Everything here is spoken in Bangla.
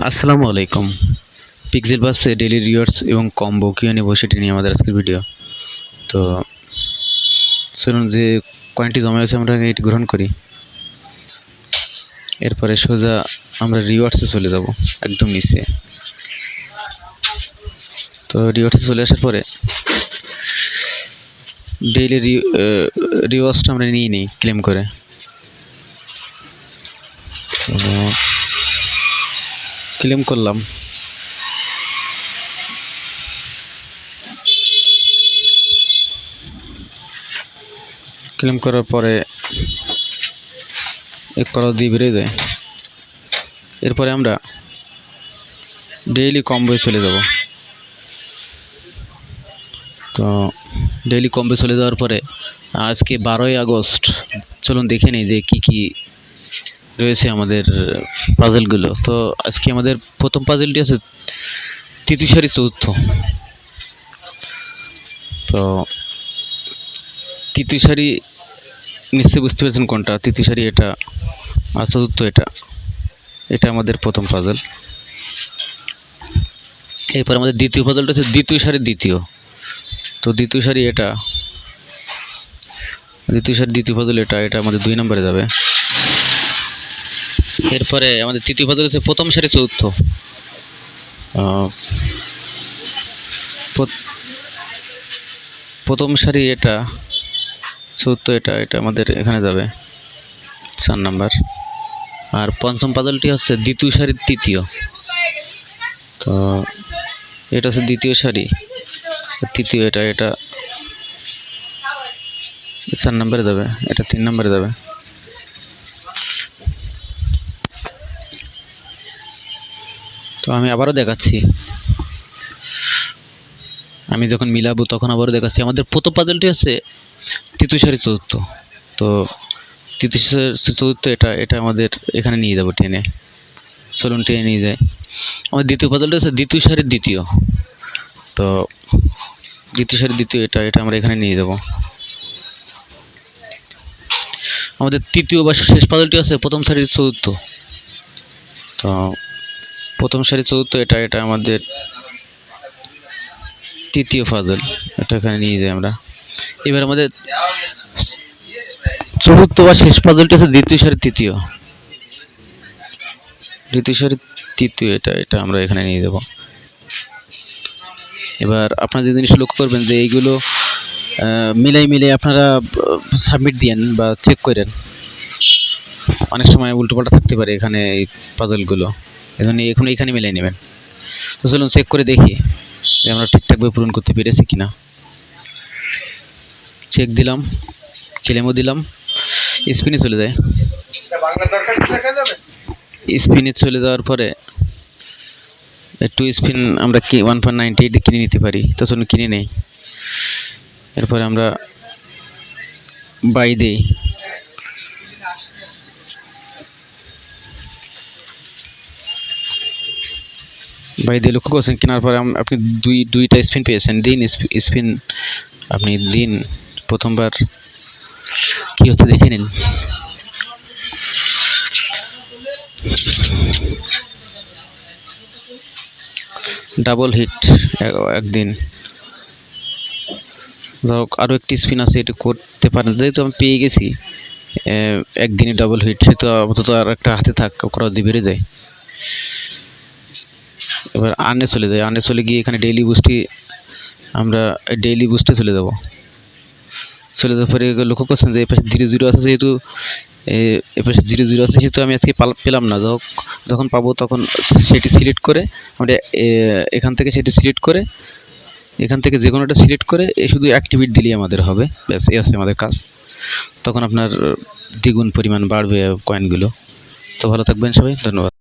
আসসালামু আলাইকুম। পিক্সেল বাসে ডেইলি রিওয়ার্ডস এবং কম্বো কিভাবে নেব সেটি নিয়ে আমাদের আজকের ভিডিও। তো চলুন যে কয়েনটি জমা হয়েছে আমরা এটি গ্রহণ করি। এরপরে সোজা আমরা রিওয়ার্ডসে চলে যাব, একদম নিচে। তো রিওয়ার্ডসে চলে আসার পরে ডেইলি রিওয়ার্ডসটা আমরা নিয়ে নিই ক্লেম করে। ক্লেম করলাম। ক্লেম করার পরে এক করা দিয়ে বেরিয়ে যায়। এরপরে আমরা ডেইলি কম্বোয় চলে যাব। তো ডেইলি কম্বোয় চলে যাওয়ার পরে আজকে 12ই আগস্ট, চলুন দেখে নিই যে কী কী রয়েছে আমাদের পাজেলগুলো। তো আজকে আমাদের প্রথম পাজেলটি আছে তৃতীয় সারি চতুর্থ। তো তৃতীয় সারি নিশ্চয়ই বুঝতে পেরেছেন কোনটা। তৃতীয় সারি এটা, আর চতুর্থ এটা। এটা আমাদের প্রথম পাজেল। এরপর আমাদের দ্বিতীয় পাজেলটা হচ্ছে দ্বিতীয় সারি দ্বিতীয়। তো দ্বিতীয় সারি এটা, দ্বিতীয় সারি দ্বিতীয় পাজেল এটা, এটা আমাদের 2 নম্বরে যাবে। এরপরে আমাদের তৃতীয় পাজেল হচ্ছে প্রথম সারি চতুর্থ। প্রথম সারি এটা, চতুর্থ এটা, এটা আমাদের এখানে যাবে 4 নাম্বার। আর পঞ্চম পাজলটি হচ্ছে দ্বিতীয় সারির তৃতীয়। তো এটা হচ্ছে দ্বিতীয় সারি তৃতীয়, এটা এটা 4 নম্বরে যাবে, এটা 3 নম্বরে যাবে। তো আমি আবারও দেখাচ্ছি, আমি যখন মিলাবো তখন আবারও দেখাচ্ছি। আমাদের প্রথম পাজলটি হচ্ছে তৃতীয় সারি চতুর্থ। তো তৃতীয় সারি চতুর্থ এটা, এটা আমাদের এখানে নিয়ে যাবো টেনে। চলুন টেনে নিয়ে যায়। আমার দ্বিতীয় পাজলটা হচ্ছে দ্বিতীয় সারির দ্বিতীয়। তো দ্বিতীয় সারির দ্বিতীয় এটা, এটা আমরা এখানে নিয়ে যাব। আমাদের তৃতীয় বা শেষ পাজলটি আছে প্রথম সারির চতুর্থ। তো প্রথম সারি চতুর্থ এটা, এটা আমাদের তৃতীয় পাজল, এটা এখানে নিয়ে যাই আমরা। এবার আমাদের চতুর্থ বা শেষ পাজলটি আছে দ্বিতীয় সারি তৃতীয়। দ্বিতীয় সারি তৃতীয় এটা, এটা আমরা এখানে নিয়ে যাব। এবার আপনারা যে জিনিস লক্ষ্য করবেন যে এইগুলো মিলাই আপনারা সাবমিট দিয়েন বা চেক করেন। অনেক সময় উল্টোপাল্টা থাকতে পারে এখানে এই পাজলগুলো, এজন্য এখন এখানে মিলাই নেবেন। তো চলুন চেক করে দেখি যে আমরা ঠিকঠাকভাবে পূরণ করতে পেরেছি কিনা। চেক দিলাম, ক্লেমও দিলাম, স্পিনে চলে যায়। স্পিনে চলে যাওয়ার পরে একটু স্পিন আমরা কি 1.98 কিনে নিতে পারি। তো চলুন কিনে নেই। এরপরে আমরা বাই দিই। বাই দিয়ে লক্ষ্য করছেন কেনার পরে আপনি দুইটা স্পিন পেয়েছেন। দিন স্পিন আপনি দিন। প্রথমবার কি হচ্ছে দেখে নিন। ডাবল হিট একদিন। যাক, আরও একটি স্পিন আছে, এটা করতে পারেন। যেহেতু আমি পেয়ে গেছি একদিনই ডাবল হিট, সে তো আপাতত আর একটা হাতে থাক, করা দিয়ে বেড়ে যায়। এবার আর্নে চলে যায়। আর্নে চলে গিয়ে এখানে ডেইলি বুস্টি, আমরা ডেইলি বুস্টে চলে যাব। চলে যাওয়ার পরে লক্ষ্য করছেন যে এপাশে 0 আছে, যেহেতু এপাশে 0 আছে সেহেতু আমি আজকে পেলাম না। যখন পাবো তখন সেটি সিলেক্ট করে আমরা এখান থেকে সেটি সিলেক্ট করে, এখান থেকে যে কোনোটা সিলেক্ট করে শুধু অ্যাক্টিভেট দিলেই আমাদের হবে। ব্যাস, এই আছে আমাদের কাজ। তখন আপনার দ্বিগুণ পরিমাণ বাড়বে কয়েনগুলো। তো ভালো থাকবেন সবাই, ধন্যবাদ।